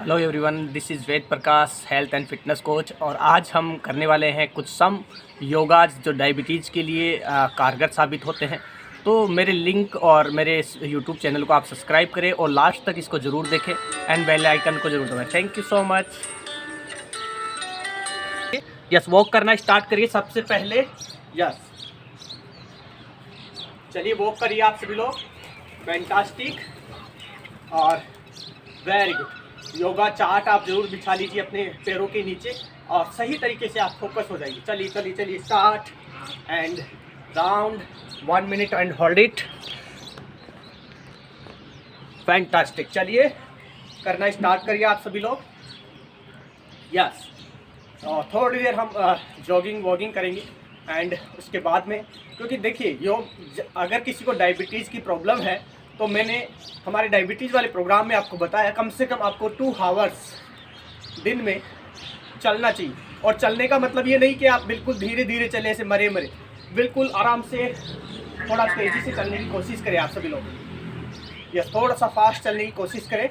Hello everyone, this is Ved Prakash, health and fitness coach. और आज हम करने वाले हैं कुछ सम योगाज जो डायबिटीज़ के लिए कारगर साबित होते हैं। तो मेरे लिंक और मेरे इस यूट्यूब चैनल को आप सब्सक्राइब करें और लास्ट तक इसको ज़रूर देखें एंड बेल आइकन को ज़रूर दबाएं। Thank you so much. Yes, walk करना स्टार्ट करिए सबसे पहले। यस, चलिए वॉक करिए आप सभी लोग। फैंटास्टिक और वेरी गुड। योगा चार्ट आप जरूर बिछा लीजिए अपने पैरों के नीचे और सही तरीके से आप फोकस हो जाइए। चलिए चलिए चलिए, start and round 1 minute and hold it. Fantastic. चलिए करना स्टार्ट करिए आप सभी लोग। यस, और थोड़ी देर हम जॉगिंग वॉगिंग करेंगे एंड उसके बाद में, क्योंकि देखिए योग, अगर किसी को डायबिटीज़ की प्रॉब्लम है तो मैंने हमारे डायबिटीज़ वाले प्रोग्राम में आपको बताया कम से कम आपको 2 आवर्स दिन में चलना चाहिए। और चलने का मतलब ये नहीं कि आप बिल्कुल धीरे धीरे चले ऐसे मरे मरे, बिल्कुल आराम से थोड़ा तेज़ी से चलने की कोशिश करें आप सभी लोग। या थोड़ा सा फास्ट चलने की कोशिश करें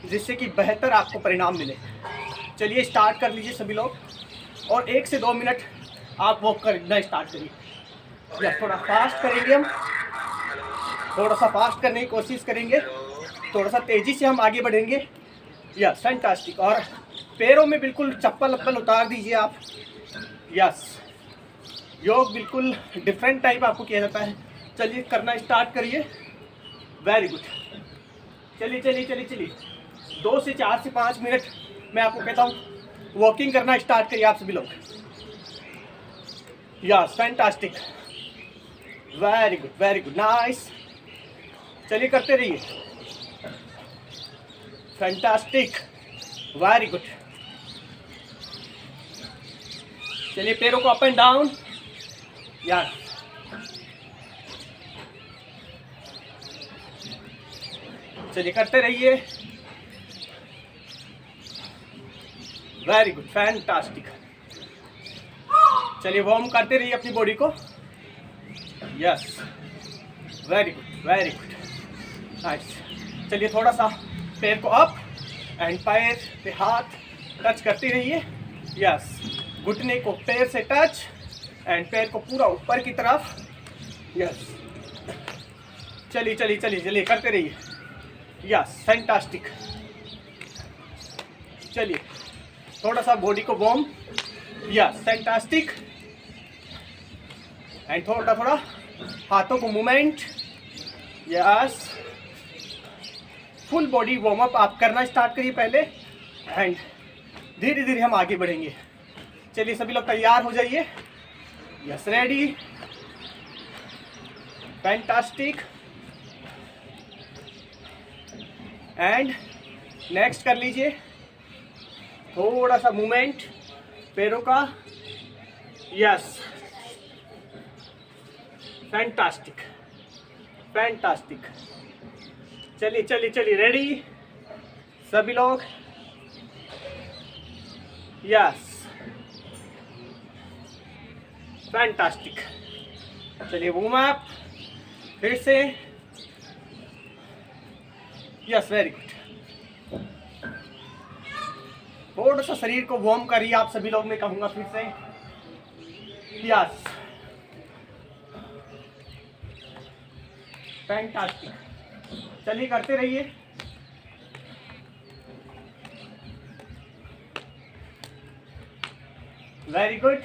जिससे कि बेहतर आपको परिणाम मिले। चलिए स्टार्ट कर लीजिए सभी लोग और 1 से 2 मिनट आप वॉक करना स्टार्ट करिए। या थोड़ा फास्ट करेंगे, हम थोड़ा सा फास्ट करने की कोशिश करेंगे, थोड़ा सा तेज़ी से हम आगे बढ़ेंगे। Yes, fantastic. और पैरों में बिल्कुल चप्पल अप्पल उतार दीजिए आप। यस, योग बिल्कुल डिफरेंट टाइप आपको किया जाता है। चलिए करना स्टार्ट करिए। Very good. चलिए चलिए चलिए चलिए 2 से 4 से 5 मिनट मैं आपको कहता हूँ वॉकिंग करना स्टार्ट करिए आप सभी लोग। Yes, fantastic, very good, very good, nice. चलिए करते रहिए। Fantastic, very good. चलिए पैरों को अप एंड डाउन। यार चलिए करते रहिए। Very good, fantastic. चलिए वार्म करते रहिए अपनी बॉडी को। Yes, very good, very good, nice. चलिए थोड़ा सा पैर को अप एंड पैर पे हाथ टच करते रहिए। यस, घुटने को पैर से टच एंड पैर को पूरा ऊपर की तरफ। यस, चलिए चलिए चलिए चलिए करते रहिए। Yes, fantastic. चलिए थोड़ा सा बॉडी को वार्म। Yes, fantastic. एंड थोड़ा थोड़ा हाथों को movement. Yes, full body warm up आप करना स्टार्ट करिए पहले एंड धीरे धीरे हम आगे बढ़ेंगे। चलिए सभी लोग तैयार हो जाइए। Yes, ready, fantastic. And next कर लीजिए थोड़ा सा मूवमेंट पैरों का। Yes, fantastic, fantastic. चलिए चलिए चलिए, रेडी सभी लोग। Yes, fantastic. चलिए वार्म अप फिर से। Yes, very good. थोड़ा सा शरीर को वार्म करिए आप सभी लोग, मैं कहूँगा फिर से। Yes, fantastic. चलिए करते रहिए। Very good.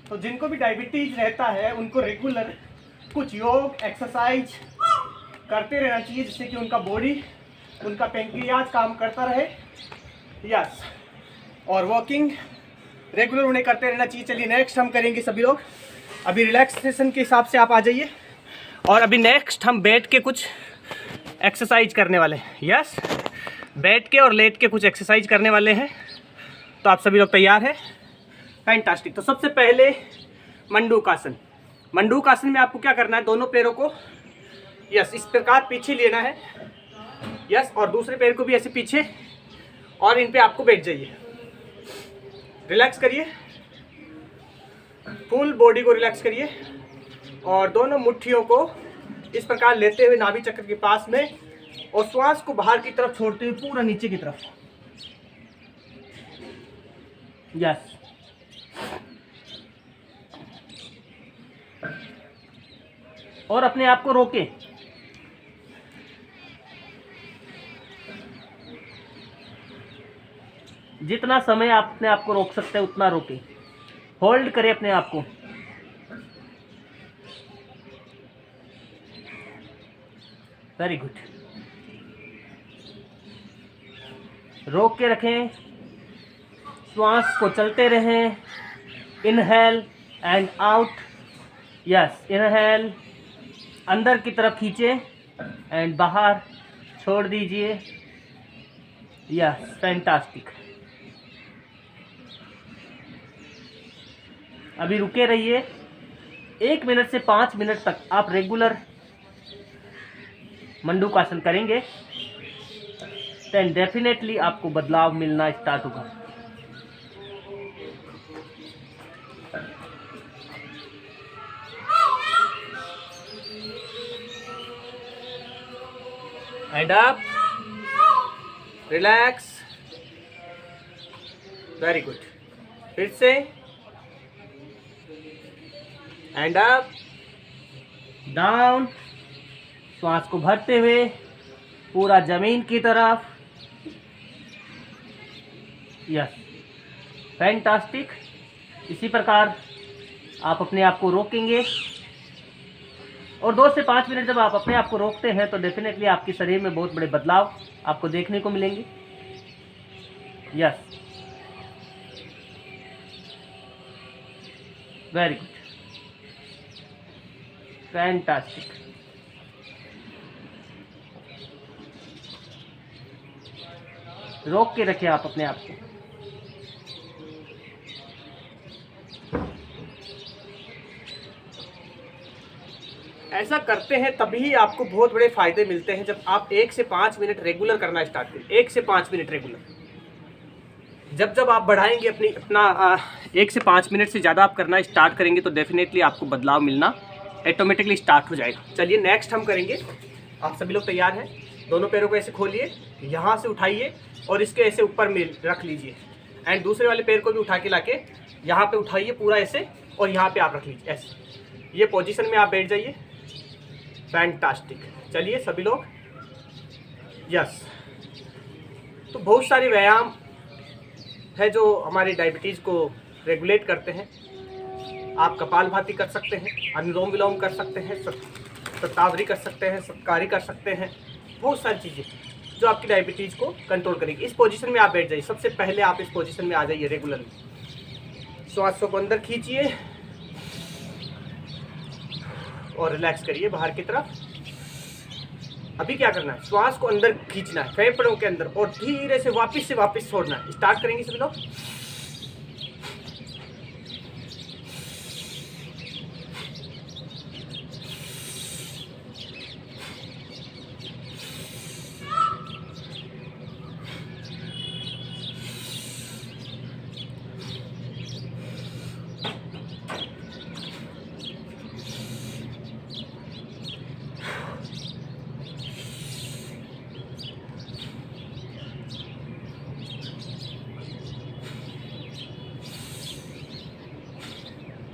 तो जिनको भी डायबिटीज रहता है उनको रेगुलर कुछ योग एक्सरसाइज करते रहना चाहिए जिससे कि उनका बॉडी, उनका पेंक्रियाज काम करता रहे। यस, और वॉकिंग रेगुलर उन्हें करते रहना चाहिए। चलिए नेक्स्ट हम करेंगे सभी लोग। अभी रिलैक्सेशन के हिसाब से आप आ जाइए और अभी नेक्स्ट हम बैठ के कुछ एक्सरसाइज करने वाले हैं। यस, बैठ के और लेट के कुछ एक्सरसाइज करने वाले हैं। तो आप सभी लोग तैयार हैं? फैंटास्टिक। तो सबसे पहले मंडूकासन। मंडूकासन में आपको क्या करना है, दोनों पैरों को यस इस प्रकार पीछे लेना है, यस, और दूसरे पैर को भी ऐसे पीछे, और इन पे आपको बैठ जाइए। रिलैक्स करिए, फुल बॉडी को रिलैक्स करिए, और दोनों मुट्ठियों को इस प्रकार लेते हुए नाभि चक्र के पास में, और श्वास को बाहर की तरफ छोड़ते हुए पूरा नीचे की तरफ। यस, और अपने आप को रोके। जितना समय आप अपने आप को रोक सकते हैं उतना रोके। होल्ड करें अपने आप को। Very good. रोक के रखें, श्वास को चलते रहें। Inhale and out. Yes, inhale अंदर की तरफ खींचे एंड बाहर छोड़ दीजिए। Yes, fantastic. अभी रुके रहिए। 1 मिनट से 5 मिनट तक आप रेगुलर मंडूकासन करेंगे, देन डेफिनेटली आपको बदलाव मिलना स्टार्ट होगा। And up, relax, very good. फिर से एंड अप, डाउन, श्वास को भरते हुए पूरा जमीन की तरफ। Yes, fantastic. इसी प्रकार आप अपने आप को रोकेंगे, और 2 से 5 मिनट जब आप अपने आप को रोकते हैं तो डेफिनेटली आपके शरीर में बहुत बड़े बदलाव आपको देखने को मिलेंगे। Yes, very good, fantastic. रोक के रखें आप अपने आप को। ऐसा करते हैं तभी आपको बहुत बड़े फायदे मिलते हैं, जब आप 1 से 5 मिनट रेगुलर करना स्टार्ट करें। 1 से 5 मिनट रेगुलर। जब आप बढ़ाएंगे अपना 1 से 5 मिनट से ज़्यादा आप करना स्टार्ट करेंगे तो डेफिनेटली आपको बदलाव मिलना ऑटोमेटिकली स्टार्ट हो जाएगा। चलिए नेक्स्ट हम करेंगे। आप सभी लोग तैयार हैं? दोनों पैरों को ऐसे खोलिए, यहाँ से उठाइए और इसके ऐसे ऊपर में रख लीजिए, एंड दूसरे वाले पैर को भी उठा के लाके यहाँ पे उठाइए पूरा ऐसे, और यहाँ पे आप रख लीजिए ऐसे। ये पोजीशन में आप बैठ जाइए। फैंटास्टिक। चलिए सभी लोग, यस। तो बहुत सारे व्यायाम है जो हमारे डायबिटीज़ को रेगुलेट करते हैं। आप कपालभाति कर सकते हैं, अनुलोम विलोम कर सकते हैं, शतावरी कर सकते हैं, सत्कारी कर सकते हैं। बहुत सारी चीज़ें जो आपकी डायबिटीज़ को कंट्रोल करेगी। इस पोजीशन में आप बैठ जाइए। सबसे पहले आप इस पोजीशन में आ जाइए रेगुलरली। श्वासों को अंदर खींचिए और रिलैक्स करिए बाहर की तरफ। अभी क्या करना है, श्वास को अंदर खींचना है फेफड़ों के अंदर, और धीरे से वापस छोड़ना है। स्टार्ट करेंगे सभी लोग।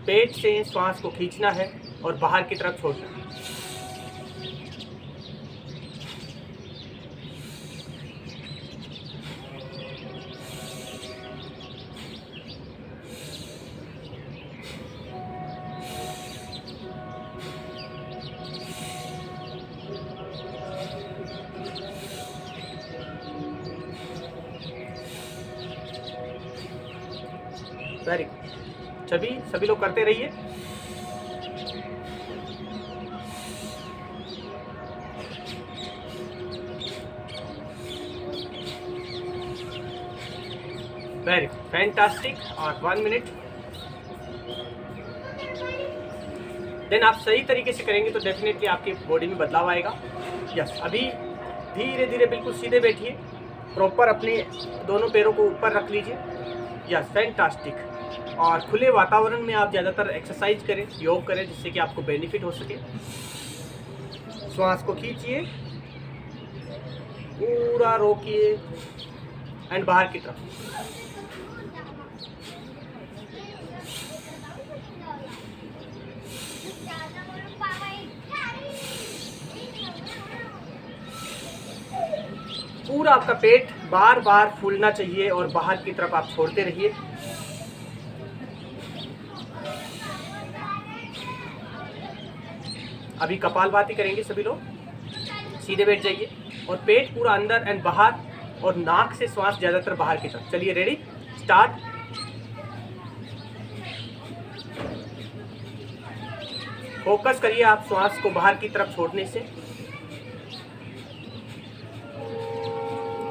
पेट से श्वास को खींचना है और बाहर की तरफ छोड़ना है। Very good. सभी लोग करते रहिए। Very fantastic. और 1 मिनट देन आप सही तरीके से करेंगे तो डेफिनेटली आपकी बॉडी में बदलाव आएगा। यस, अभी धीरे धीरे बिल्कुल सीधे बैठिए, प्रॉपर अपने दोनों पैरों को ऊपर रख लीजिए। Yes, fantastic. और खुले वातावरण में आप ज़्यादातर एक्सरसाइज करें, योग करें, जिससे कि आपको बेनिफिट हो सके। श्वास को खींचिए, पूरा रोकिए एंड बाहर की तरफ। पूरा आपका पेट बार बार फूलना चाहिए और बाहर की तरफ आप छोड़ते रहिए। अभी कपालभाति करेंगे सभी लोग। सीधे बैठ जाइए और पेट पूरा अंदर एंड बाहर, और नाक से श्वास ज्यादातर बाहर की तरफ। चलिए, रेडी, स्टार्ट। फोकस करिए आप श्वास को बाहर की तरफ छोड़ने से।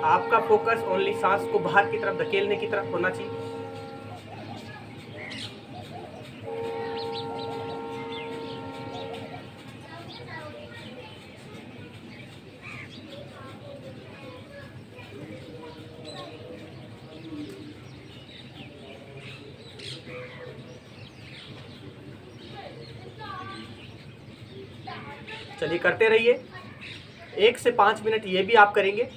आपका फोकस ओनली सांस को बाहर की तरफ धकेलने की तरफ होना चाहिए। चलिए, करते रहिए। 1 से 5 मिनट ये भी आप करेंगे।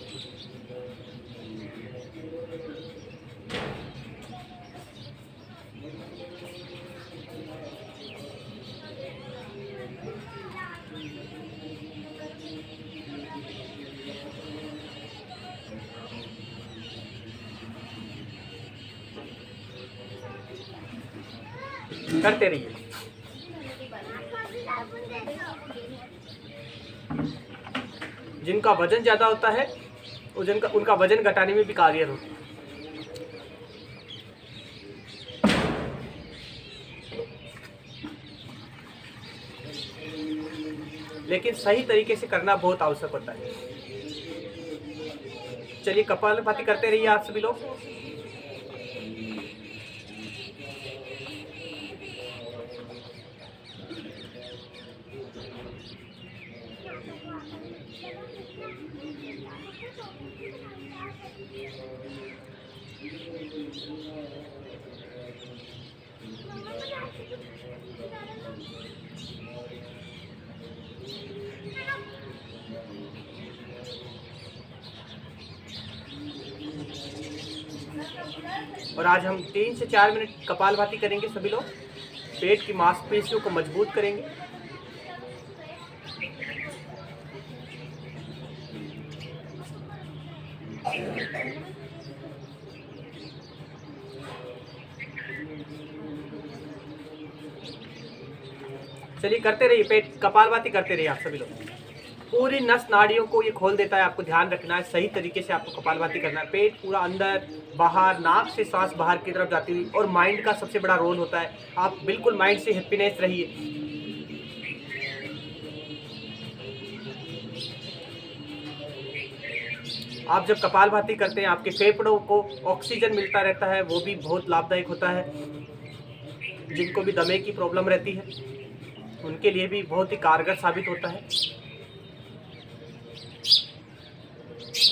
करते रहिए। जिनका वजन ज़्यादा होता है उनका वजन घटाने में भी कारीगर होता है। लेकिन सही तरीके से करना बहुत आवश्यक होता है। चलिए, कपालभाति करते रहिए आप सभी लोग। और आज हम 3 से 4 मिनट कपालभाति करेंगे सभी लोग। पेट की मांसपेशियों को मजबूत करेंगे। चलिए, करते रहिए, पेट कपालभाति करते रहिए आप सभी लोग। पूरी नस नाड़ियों को ये खोल देता है, आपको ध्यान रखना है। सही तरीके से आपको कपालभाति करना है। पेट पूरा अंदर बाहर, नाक से सांस बाहर की तरफ जाती हुई। और माइंड का सबसे बड़ा रोल होता है। आप बिल्कुल माइंड से हैप्पीनेस रहिए। आप जब कपालभाति करते हैं, आपके फेफड़ों को ऑक्सीजन मिलता रहता है, वो भी बहुत लाभदायक होता है। जिनको भी दमे की प्रॉब्लम रहती है उनके लिए भी बहुत ही कारगर साबित होता है।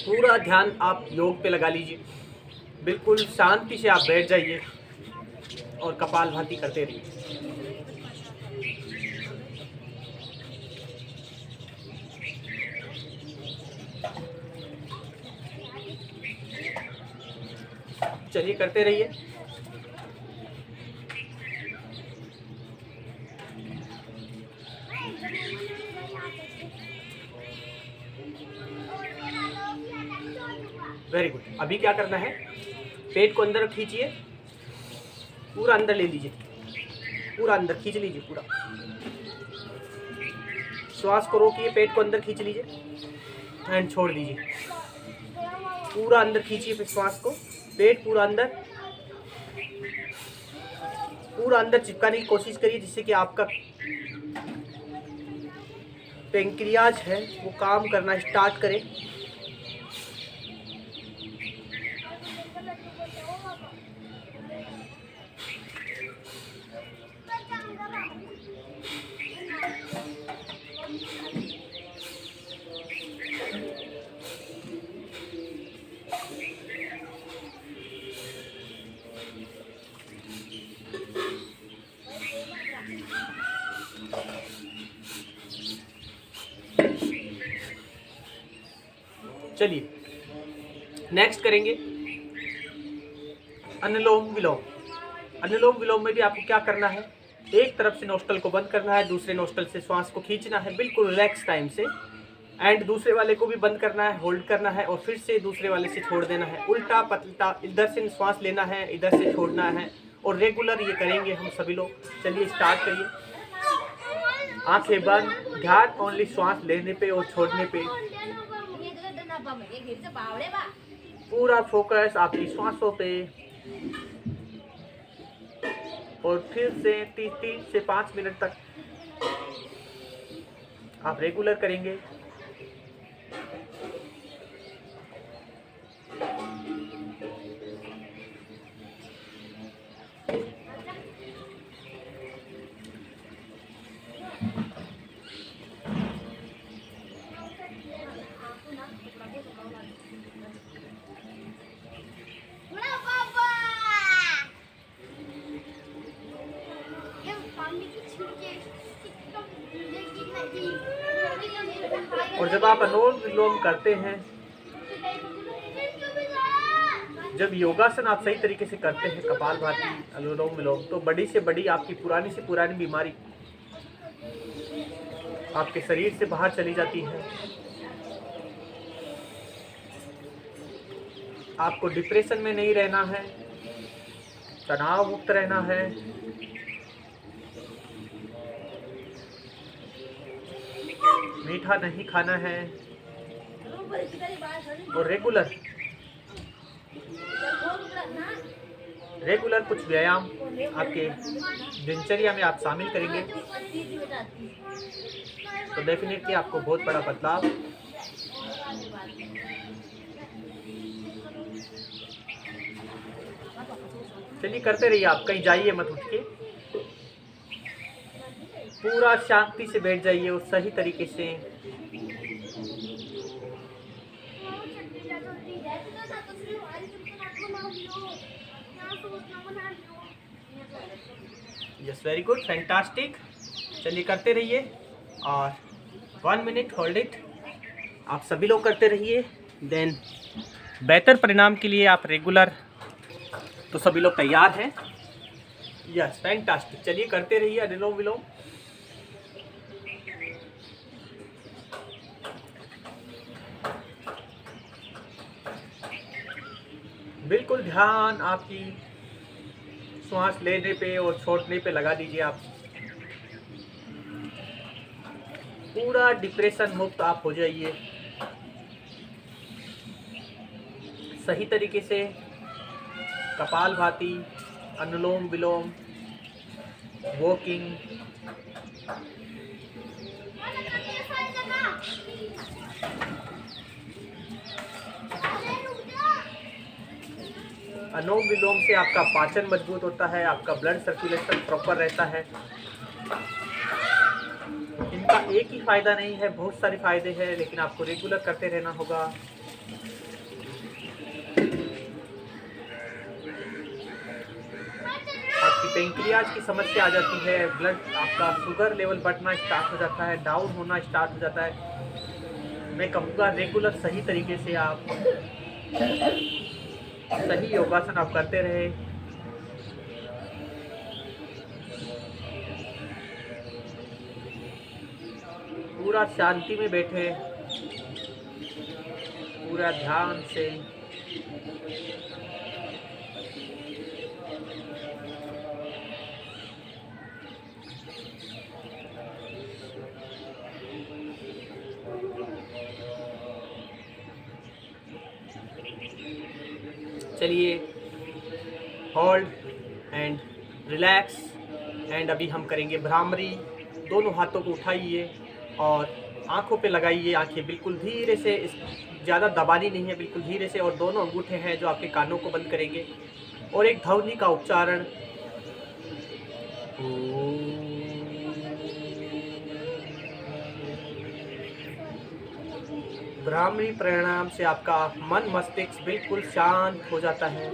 पूरा ध्यान आप योग पे लगा लीजिए। बिल्कुल शांति से आप बैठ जाइए और कपालभाति करते रहिए। चलिए, करते रहिए। Very good. अभी क्या करना है, पेट को अंदर खींचिए, पूरा अंदर ले लीजिए, पूरा अंदर खींच लीजिए पूरा। श्वास को रोकिए, पेट को अंदर खींच लीजिए एंड छोड़ दीजिए। पूरा अंदर खींचिए फिर श्वास को, पेट पूरा अंदर चिपकाने की कोशिश करिए, जिससे कि आपका पेंक्रियाज है वो काम करना स्टार्ट करे। चलिए नेक्स्ट करेंगे अनुलोम विलोम। अनुलोम विलोम में भी आपको क्या करना है, एक तरफ से नोस्ट्रल को बंद करना है, दूसरे नोस्ट्रल से श्वास को खींचना है बिल्कुल रिलैक्स टाइम से, एंड दूसरे वाले को भी बंद करना है, होल्ड करना है और फिर से दूसरे वाले से छोड़ देना है। उल्टा पतला, इधर से श्वास लेना है, इधर से छोड़ना है, और रेगुलर ये करेंगे हम सभी लोग। चलिए स्टार्ट करिए। आंखें बंद, ध्यान ओनली श्वास लेने पे और छोड़ने पे, पूरा फोकस आपकी श्वासों पे। और फिर से 3 से 5 मिनट तक आप रेगुलर करेंगे। और जब आप अनुलोम विलोम करते हैं, जब योगासन आप सही तरीके से करते हैं, कपालभाति, अनुलोम विलोम, तो बड़ी से बड़ी आपकी पुरानी से पुरानी बीमारी आपके शरीर से बाहर चली जाती है। आपको डिप्रेशन में नहीं रहना है, तनाव मुक्त रहना है। मीठा नहीं खाना है और रेगुलर कुछ व्यायाम आपके दिनचर्या में आप शामिल करेंगे तो डेफिनेटली आपको बहुत बड़ा बदलाव। चलिए करते रहिए, आप कहीं जाइए मत, उठ के पूरा शांति से बैठ जाइए और सही तरीके से यस, वेरी गुड, फैंटास्टिक। चलिए करते रहिए और 1 मिनट होल्ड इट। आप सभी लोग करते रहिए, देन बेहतर परिणाम के लिए आप रेगुलर। तो सभी लोग तैयार हैं? Yes, fantastic. चलिए करते रहिए अनुलोम विलोम। बिल्कुल ध्यान आपकी श्वास लेने पे और छोड़ने पे लगा दीजिए। आप पूरा डिप्रेशन मुक्त आप हो जाइए। सही तरीके से कपालभाति, अनुलोम विलोम, वॉकिंग, अनुलोम विलोम से आपका पाचन मजबूत होता है, आपका ब्लड सर्कुलेशन प्रॉपर रहता है। इनका एक ही फायदा नहीं है, बहुत सारे फायदे हैं, लेकिन आपको रेगुलर करते रहना होगा। आपकी पेंक्रियाज की समस्या आ जाती है, ब्लड आपका शुगर लेवल बढ़ना स्टार्ट हो जाता है, डाउन होना स्टार्ट हो जाता है। मैं कहूँगा रेगुलर सही तरीके से आप सही योगासन आप करते रहे। पूरा शांति में बैठे, पूरा ध्यान से। चलिए होल्ड एंड रिलैक्स। एंड अभी हम करेंगे भ्रामरी। दोनों हाथों को उठाइए और आंखों पे लगाइए। आंखें बिल्कुल धीरे से, ज़्यादा दबानी नहीं है, बिल्कुल धीरे से। और दोनों अंगूठे हैं जो आपके कानों को बंद करेंगे। और एक ध्वनि का उच्चारण, भ्रामरी प्राणायाम से आपका मन मस्तिष्क बिल्कुल शांत हो जाता है।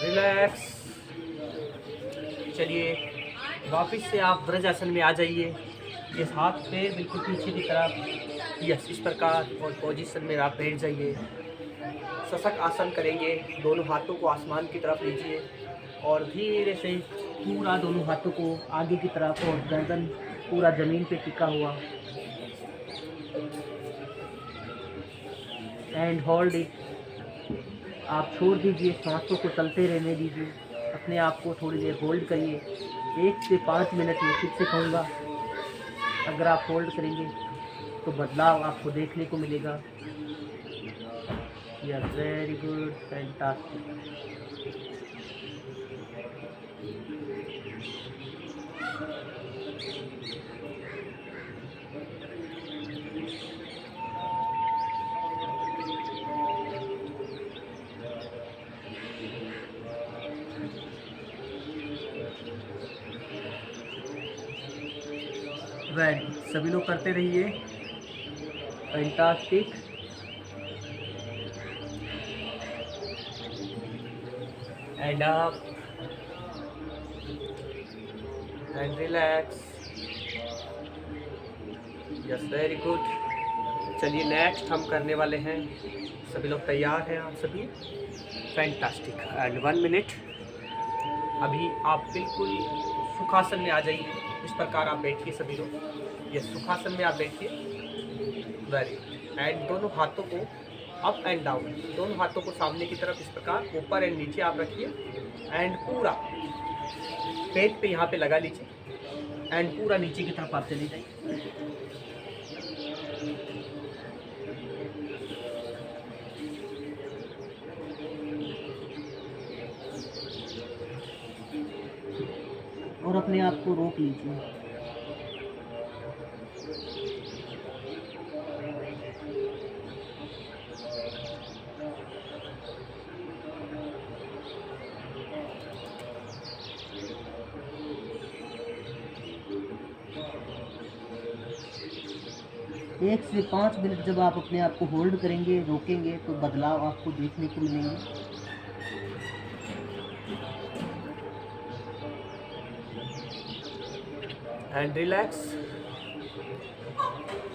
रिलैक्स। चलिए वापस से आप वज्रासन में आ जाइए। ये हाथ पैर बिल्कुल पीछे की तरफ, यस इस प्रकार, और पोजीशन में आप बैठ जाइए। शशक आसन करेंगे। दोनों हाथों को आसमान की तरफ लीजिए और धीरे से पूरा दोनों हाथों को आगे की तरफ, और गर्दन पूरा ज़मीन पे टिका हुआ, एंड होल्ड इट। आप छोड़ दीजिए, सांसों को चलते रहने दीजिए, अपने आप को थोड़ी देर होल्ड करिए। 1 से 5 मिनट में फिर से कहूँगा, अगर आप होल्ड करेंगे तो बदलाव आपको देखने को मिलेगा। Yes, very good, fantastic. Well, सभी लोग करते रहिए। Fantastic. And up and relax. Yes, very good. चलिए नेक्स्ट हम करने वाले हैं। सभी लोग तैयार हैं? आप सभी? फैंटास्टिक। And 1 minute. अभी आप बिल्कुल सुखासन में आ जाइए। इस प्रकार आप बैठिए सभी लोग। ये सुखासन में आप बैठिए। Very good. एंड दोनों हाथों को अप एंड डाउन, दोनों हाथों को सामने की तरफ इस प्रकार ऊपर एंड नीचे आप रखिए। एंड पूरा पेट पे यहाँ पे लगा लीजिए एंड पूरा नीचे की तरफ आप चले जाइए। और अपने आप को रोक लीजिए। एक से 5 मिनट जब आप अपने आप को होल्ड करेंगे, रोकेंगे, तो बदलाव आपको देखने को मिलेंगे। And relax.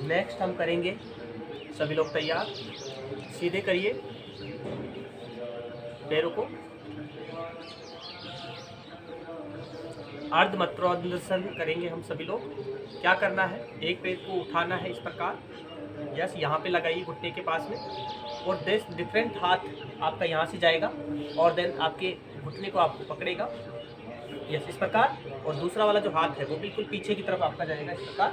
नेक्स्ट हम करेंगे। सभी लोग तैयार? सीधे करिए पैरों को। अर्धमत्रोदसन करेंगे हम सभी लोग। क्या करना है, एक पैर को उठाना है इस प्रकार, यस यहाँ पे लगाइए घुटने के पास में, और डिफरेंट हाथ आपका यहाँ से जाएगा और देन आपके घुटने को आपको पकड़ेगा, यस इस प्रकार। और दूसरा वाला जो हाथ है वो बिल्कुल पीछे की तरफ आपका जाएगा इस प्रकार।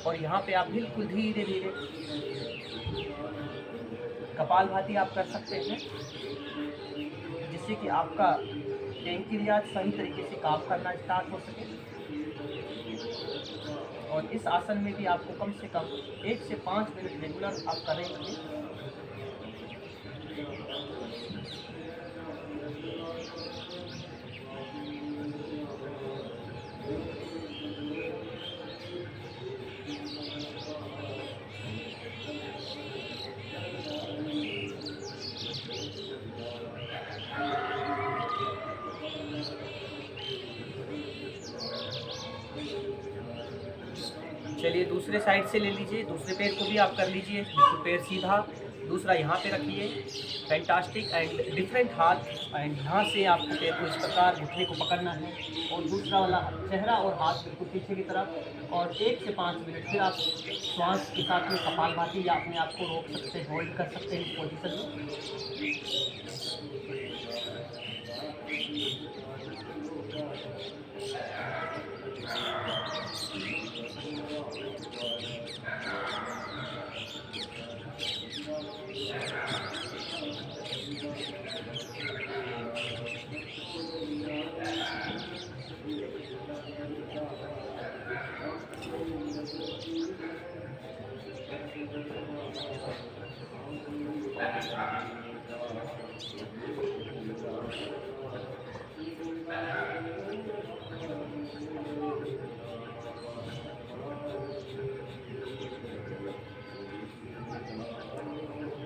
और यहाँ पे आप बिल्कुल धीरे धीरे कपालभाति आप कर सकते हैं, जिससे कि आपका पैंक्रियाज सही तरीके से काम करना स्टार्ट हो सके। और इस आसन में भी आपको कम से कम 1 से 5 मिनट रेगुलर आप करेंगे। चलिए दूसरे साइड से ले लीजिए, दूसरे पैर को भी आप कर लीजिए, बिल्कुल पैर सीधा, दूसरा यहाँ पे रखिए, फैंटास्टिक एंड डिफरेंट हाथ, एंड यहाँ से आपको पैर को इस प्रकार घुटने को पकड़ना है और दूसरा वाला चेहरा और हाथ बिल्कुल पीछे की तरफ, और 1 से 5 मिनट फिर आप श्वास के साथ में कपालभाति या अपने आप को रोक सकते हैं, होल्ड कर सकते हैं इस पोजीशन में।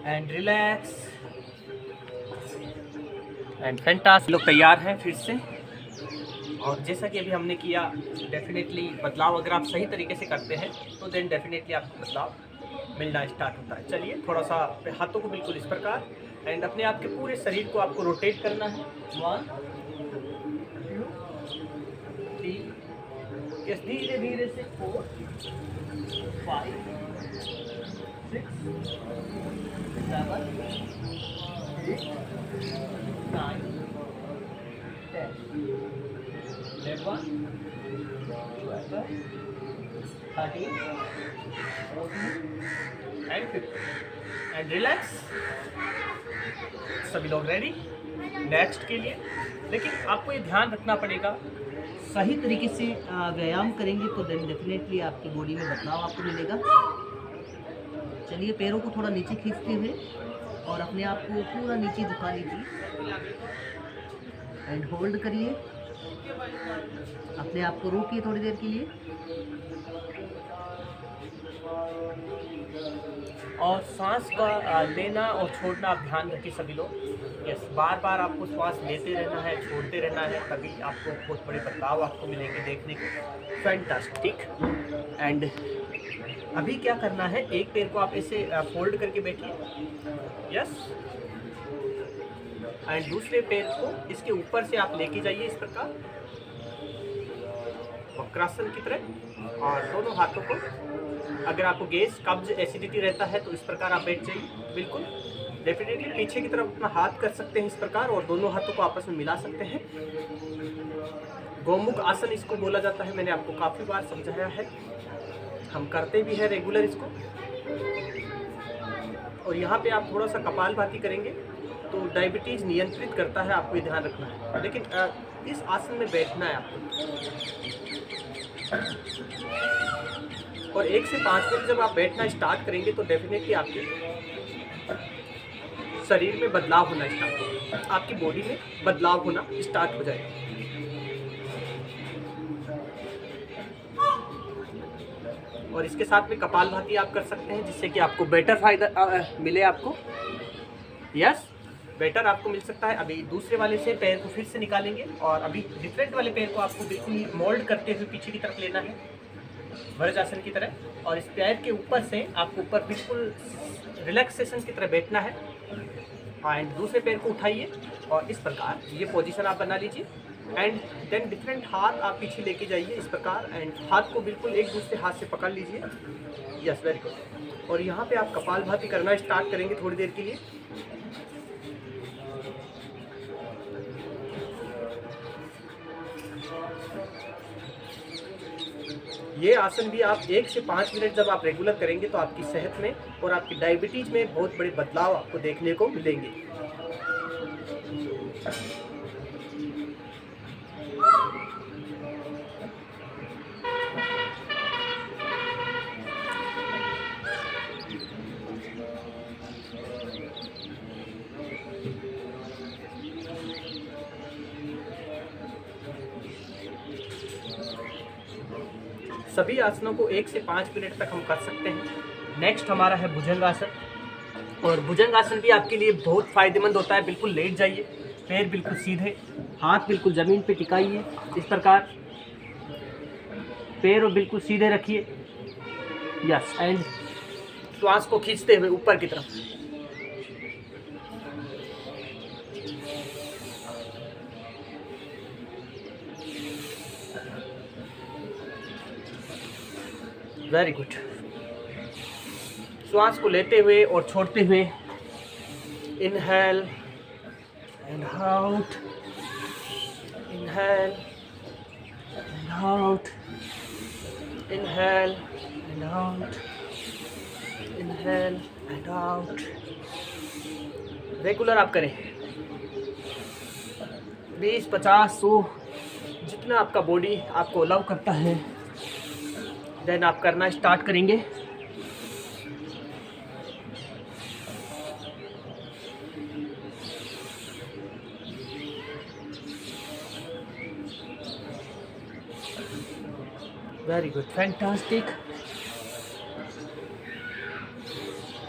And relax and fantastic. लोग तैयार हैं फिर से, और जैसा कि अभी हमने किया, डेफिनेटली बदलाव अगर आप सही तरीके से करते हैं तो देन डेफिनेटली आपको बदलाव मिलना स्टार्ट होता है। चलिए थोड़ा सा हाथों को बिल्कुल इस प्रकार, एंड अपने आप के पूरे शरीर को आपको रोटेट करना है। 1 2 3, यस, धीरे धीरे से 4 5 6 7 8 9 10 11 12 13 14 एंड 15 एंड रिलैक्स। सभी लोग रेडी नेक्स्ट के लिए। लेकिन आपको ये ध्यान रखना पड़ेगा, सही तरीके से व्यायाम करेंगे तो देन डेफिनेटली आपकी बॉडी में बदलाव आपको मिलेगा। चलिए पैरों को थोड़ा नीचे खींचते हुए और अपने आप को पूरा नीचे झुका लीजिए एंड होल्ड करिए, अपने आप को रोकिए थोड़ी देर के लिए, और सांस का लेना और छोड़ना आप ध्यान रखिए सभी लोग। यस, बार बार आपको श्वास लेते रहना है, छोड़ते रहना है, तभी आपको बहुत बड़े बदलाव आपको मिलेंगे देखने को। फैंटास्टिक। एंड अभी क्या करना है, एक पैर को आप ऐसे फोल्ड करके बैठिए, यस, एंड दूसरे पैर को इसके ऊपर से आप लेके जाइए इस प्रकार वक्रासन की तरह, और दोनों हाथों को, अगर आपको गैस कब्ज एसिडिटी रहता है तो इस प्रकार आप बैठ जाइए बिल्कुल। डेफिनेटली पीछे की तरफ अपना हाथ कर सकते हैं इस प्रकार, और दोनों हाथों को आपस में मिला सकते हैं। गोमुख आसन इसको बोला जाता है, मैंने आपको काफ़ी बार समझाया है, हम करते भी हैं रेगुलर इसको। और यहाँ पे आप थोड़ा सा कपालभाति करेंगे तो डायबिटीज़ नियंत्रित करता है, आपको ये ध्यान रखना है। लेकिन इस आसन में बैठना है आपको, और 1 से 5 मिनट जब आप बैठना स्टार्ट करेंगे तो डेफिनेटली आपके शरीर में बदलाव होना स्टार्ट होगा, आपकी बॉडी में बदलाव होना स्टार्ट हो जाएगा। और इसके साथ में कपालभाति आप कर सकते हैं, जिससे कि आपको बेटर फायदा मिले आपको। यस, बेटर आपको मिल सकता है। अभी दूसरे वाले से पैर को फिर से निकालेंगे, और अभी डिफरेंट वाले पैर को आपको बिल्कुल मोल्ड करते हुए पीछे की तरफ लेना है, वज्रासन की तरह, और इस पैर के ऊपर से आपको ऊपर बिल्कुल रिलैक्सेशन की तरह बैठना है। एंड दूसरे पैर को उठाइए और इस प्रकार ये पोजीशन आप बना लीजिए, एंड देन डिफरेंट हाथ आप पीछे लेके जाइए इस प्रकार, एंड हाथ को बिल्कुल एक दूसरे हाथ से पकड़ लीजिए। Yes, very good. और यहाँ पे आप कपालभाति करना स्टार्ट करेंगे थोड़ी देर के लिए। ये आसन भी आप 1 से 5 मिनट जब आप रेगुलर करेंगे तो आपकी सेहत में और आपकी डायबिटीज़ में बहुत बड़े बदलाव आपको देखने को मिलेंगे। सभी आसनों को 1 से 5 मिनट तक हम कर सकते हैं। नेक्स्ट हमारा है भुजंगासन, और भुजंगासन भी आपके लिए बहुत फ़ायदेमंद होता है। बिल्कुल लेट जाइए, पैर बिल्कुल सीधे, हाथ बिल्कुल ज़मीन पे टिकाइए इस प्रकार, पैर बिल्कुल सीधे रखिए, यस, एंड श्वास को खींचते हुए ऊपर की तरफ। Very good. श्वास को लेते हुए और छोड़ते हुए, inhale and out, inhale and out, inhale and out, inhale and out. Regular आप करें, 20, 50, 100 जितना आपका बॉडी आपको अलाउ करता है, देन आप करना स्टार्ट करेंगे। Very good, fantastic.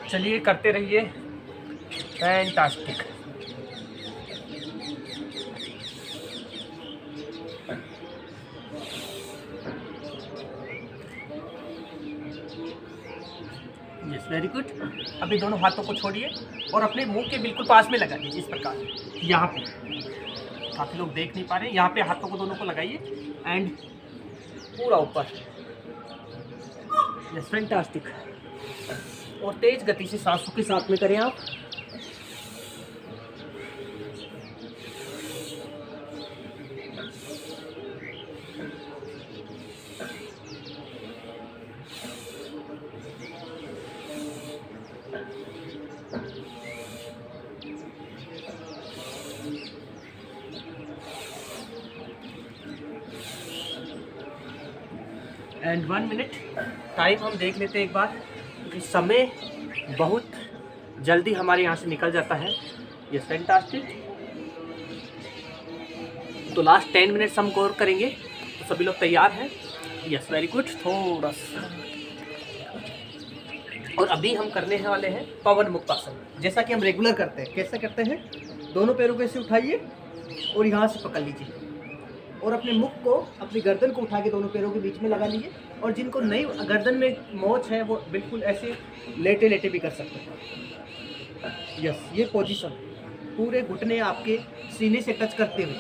चलिए करते रहिए, फैंटास्टिक। Yes, very good. अभी दोनों हाथों को छोड़िए और अपने मुंह के बिल्कुल पास में लगाइए, इस प्रकार यहाँ पे। काफ़ी लोग देख नहीं पा रहे, यहाँ पे हाथों को दोनों को लगाइए एंड पूरा ऊपर। Yes, fantastic. और तेज गति से सांसों के साथ में करें आप। एंड 1 मिनट टाइम हम देख लेते हैं एक बार, क्योंकि समय बहुत जल्दी हमारे यहाँ से निकल जाता है। Yes, fantastic. तो लास्ट 10 मिनट्स हम और करेंगे, तो सभी लोग तैयार हैं? Yes, very good. थोड़ा सा, और अभी हम करने वाले हैं पवन मुक्तासन, जैसा कि हम रेगुलर करते हैं। कैसे करते हैं? दोनों पैरों को ऐसे उठाइए और यहाँ से पकड़ लीजिए और अपने मुख को, अपनी गर्दन को उठा के दोनों पैरों के बीच में लगा लीजिए। और जिनको नहीं गर्दन में मोच है वो बिल्कुल ऐसे लेटे लेटे भी कर सकते हैं। यस, ये पोजीशन, पूरे घुटने आपके सीने से टच करते हुए।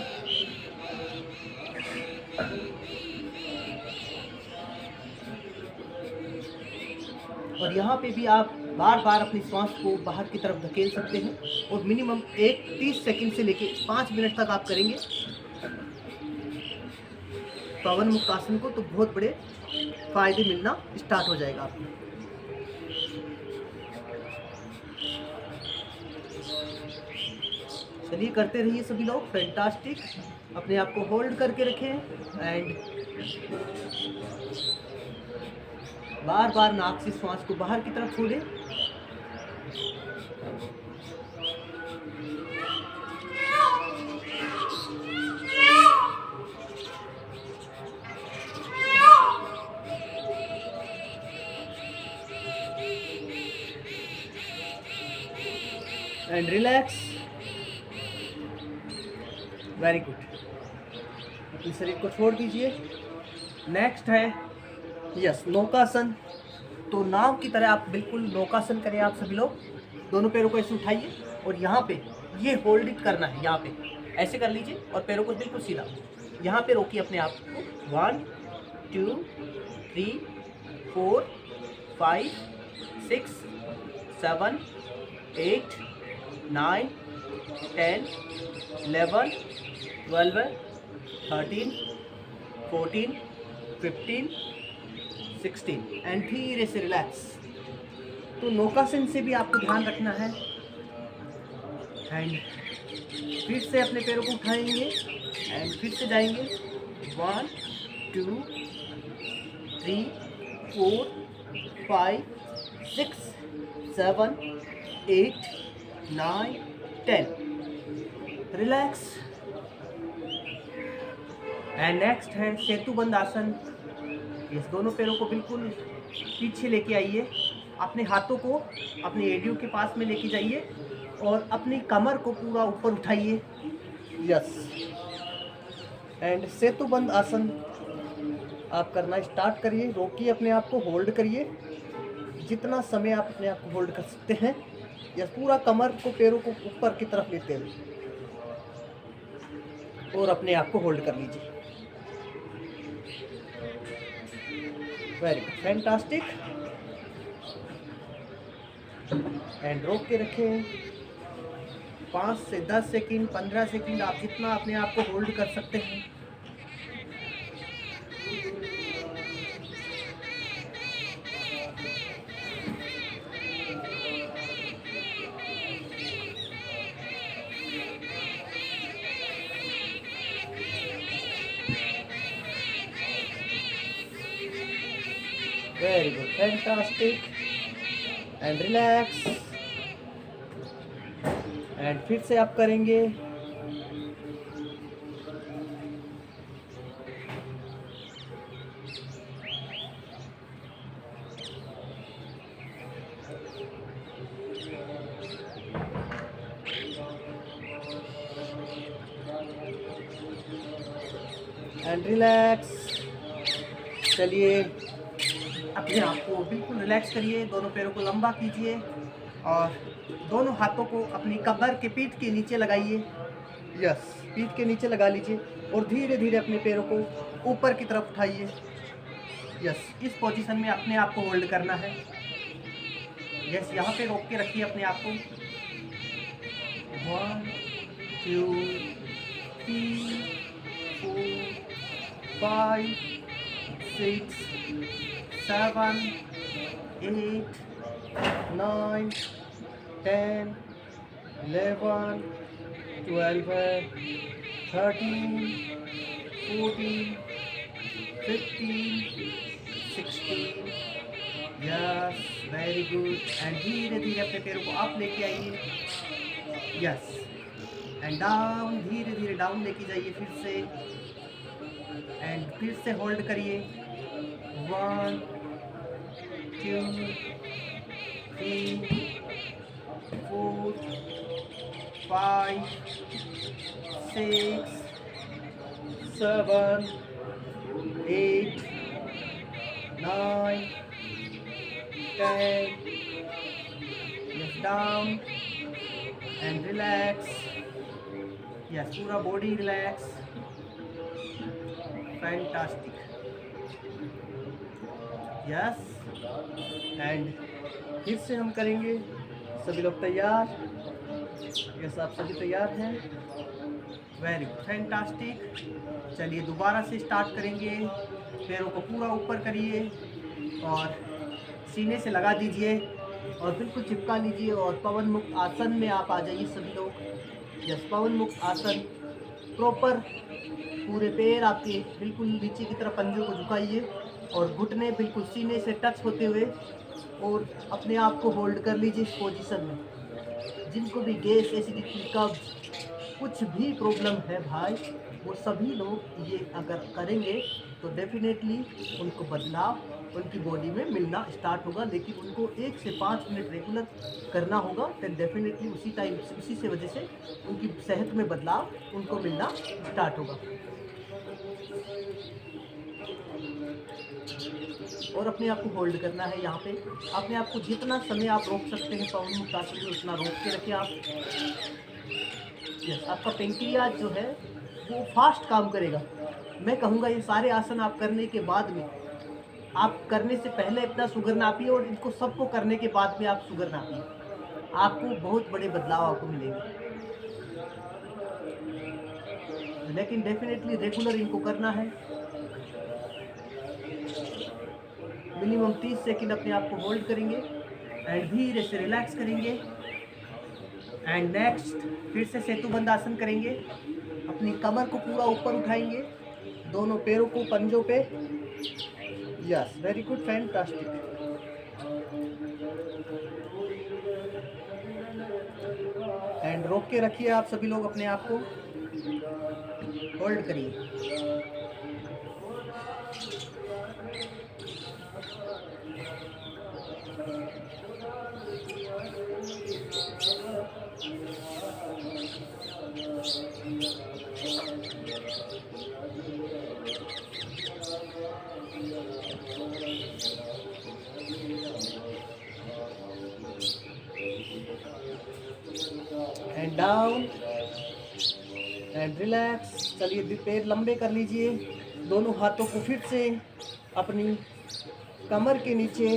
और यहाँ पे भी आप बार बार अपनी सांस को बाहर की तरफ धकेल सकते हैं और मिनिमम 30 सेकंड से लेके 5 मिनट तक आप करेंगे पवन मुक्तासन को, तो बहुत बड़े फायदे मिलना स्टार्ट हो जाएगा आपको। चलिए करते रहिए सभी लोग, फैंटास्टिक। अपने आप को होल्ड करके रखें एंड बार बार नाक से श्वास को बाहर की तरफ छोड़ें। And relax. Very good. अपने शरीर को छोड़ दीजिए। नेक्स्ट है यस, नौकासन। तो नाव की तरह आप बिल्कुल नौकासन करें आप सभी लोग। दोनों पैरों को ऐसे उठाइए और यहाँ पे ये होल्ड करना है, यहाँ पे ऐसे कर लीजिए और पैरों को बिल्कुल सीधा यहाँ पे रोकिए अपने आप को। 1 2 3 4 5 6 7 8 9 10 11 12 13 14 15 16 एंड धीरे से रिलैक्स। तो नौकासन से भी आपको ध्यान रखना है। एंड फिर से अपने पैरों को उठाएंगे एंड फिर से जाएंगे 1 2 3 4 5 6 7 8 9 10 रिलैक्स। एंड नेक्स्ट है सेतुबंद आसन। इस दोनों पैरों को बिल्कुल पीछे लेके आइए, अपने हाथों को अपने एडियो के पास में लेके जाइए और अपनी कमर को पूरा ऊपर उठाइए। यस, एंड सेतुबंद आसन आप करना स्टार्ट करिए। रोकिए, अपने आप को होल्ड करिए, जितना समय आप अपने आप को होल्ड कर सकते हैं, या पूरा कमर को, पैरों को ऊपर की तरफ लेते हुए और अपने आप को होल्ड कर लीजिए। Very good, fantastic. एंड रोक के रखें 5 से 10 सेकंड, 15 सेकंड, आप जितना अपने आप को होल्ड कर सकते हैं। Very good, fantastic. And relax. And फिर से आप करेंगे। And relax. चलिए, अपने आप को बिल्कुल रिलैक्स करिए, दोनों पैरों को लंबा कीजिए और दोनों हाथों को अपनी कमर के पीठ के नीचे लगाइए। यस, पीठ के नीचे लगा लीजिए और धीरे धीरे अपने पैरों को ऊपर की तरफ उठाइए। यस, इस पोजीशन में अपने आप को होल्ड करना है। यस, यहाँ पे रोक के रखिए अपने आप को। 1 2 3 4 5 6 7 8 9 10 11 12 13 14 15 16। Yes, very good. एंड धीरे धीरे अपने पैरों को अप लेके आइए। यस, एंड डाउन, धीरे धीरे डाउन लेके जाइए फिर से। एंड फिर से होल्ड करिए। 1 2 3 4 5 6 7 8 9 10। Yes, down and relax. Yes, पूरा body relax. Fantastic. Yes, and फिर से हम करेंगे। सभी लोग तैयार? यस, आप सभी तैयार हैं? Very good, fantastic. चलिए दोबारा से स्टार्ट करेंगे। पैरों को पूरा ऊपर करिए और सीने से लगा दीजिए और बिल्कुल चिपका लीजिए और पवन मुक्त आसन में आप आ जाइए सभी लोग। यस, पवन मुक्त आसन। प्रॉपर पूरे पैर आपके बिल्कुल नीचे की तरफ पंजों को झुकाइए और घुटने बिल्कुल सीने से टच होते हुए और अपने आप को होल्ड कर लीजिए इस पोजीशन में। जिनको भी गैस, एसिडिटी, कब्ज, कुछ भी प्रॉब्लम है भाई, वो सभी लोग ये अगर करेंगे तो डेफिनेटली उनको बदलाव उनकी बॉडी में मिलना स्टार्ट होगा। लेकिन उनको 1 से 5 मिनट रेगुलर करना होगा, तो डेफिनेटली उसी से वजह से उनकी सेहत में बदलाव उनको मिलना स्टार्ट होगा। और अपने आप को होल्ड करना है यहाँ पे। अपने आप को जितना समय आप रोक सकते हैं पवन मुक्त आसन में उतना रोक के रखिए आप। यस, आपका पेंक्रियाज जो है वो फास्ट काम करेगा। मैं कहूँगा ये सारे आसन आप करने के बाद में, आप करने से पहले अपना शुगर नापिए और इनको सबको करने के बाद में आप शुगर नापिए। आपको बहुत बड़े बदलाव आपको मिलेंगे। लेकिन डेफिनेटली रेगुलर इनको करना है। मिनिमम 30 सेकंड अपने आप को होल्ड करेंगे एंड धीरे से रिलैक्स करेंगे। एंड नेक्स्ट फिर से सेतुबंद आसन करेंगे। अपनी कमर को पूरा ऊपर उठाएंगे, दोनों पैरों को पंजों पे। Yes, very good, fantastic. And रोक के रखिए आप सभी लोग अपने आप को, होल्ड करिए। Down and relax. चलिए पैर लंबे कर लीजिए, दोनों हाथों को फिर से अपनी कमर के नीचे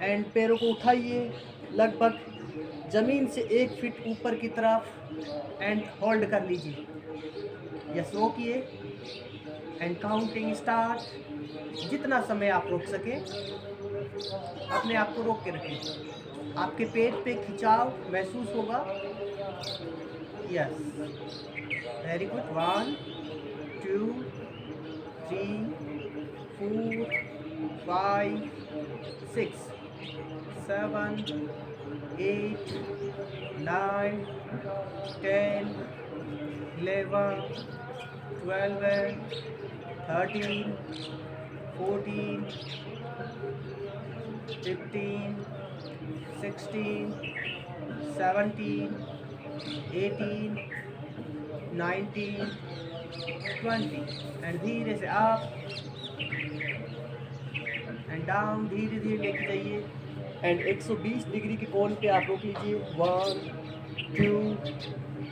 एंड पैरों को उठाइए लगभग ज़मीन से 1 फीट ऊपर की तरफ एंड होल्ड कर लीजिए। यस, रोकिए एंड काउंटिंग स्टार्ट। जितना समय आप रोक सके अपने आप को रोक के रखें। आपके पेट पे खिंचाव महसूस होगा। Yes, very good. 1 2 3 4 5 6 7 8 9 10 11 12 13 14 15 16 17 18 19 20 एंड धीरे से अप एंड डाउन, धीरे धीरे लेके जाइए एंड 120 डिग्री के कोण पे आप रोक लीजिए। 1 2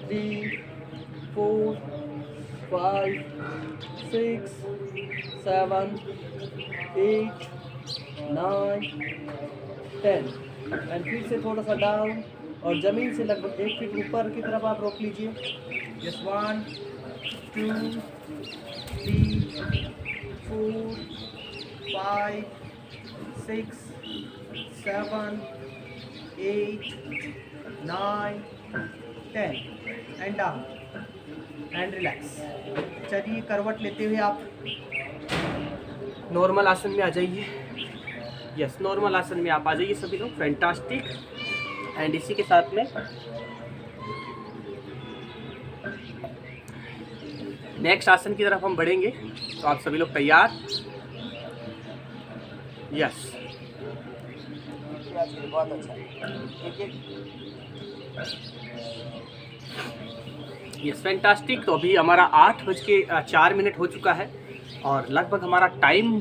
3 4 5 6 7 8 9 10 एंड फिर से थोड़ा सा डाउन और ज़मीन से लगभग 1 फीट ऊपर की तरफ आप रोक लीजिए। Just 1 2 3 4 5 6 7 8 9 10 and down and relax. चलिए करवट लेते हुए आप नॉर्मल आसन में आ जाइए। यस, नॉर्मल आसन में आप आ जाइए सभी लोग। फैंटास्टिक। एंड इसी के साथ में नेक्स्ट आसन की तरफ हम बढ़ेंगे, तो आप सभी लोग तैयार? यस, बहुत अच्छा। Yes, fantastic. तो अभी हमारा 8:04 हो चुका है और लगभग हमारा टाइम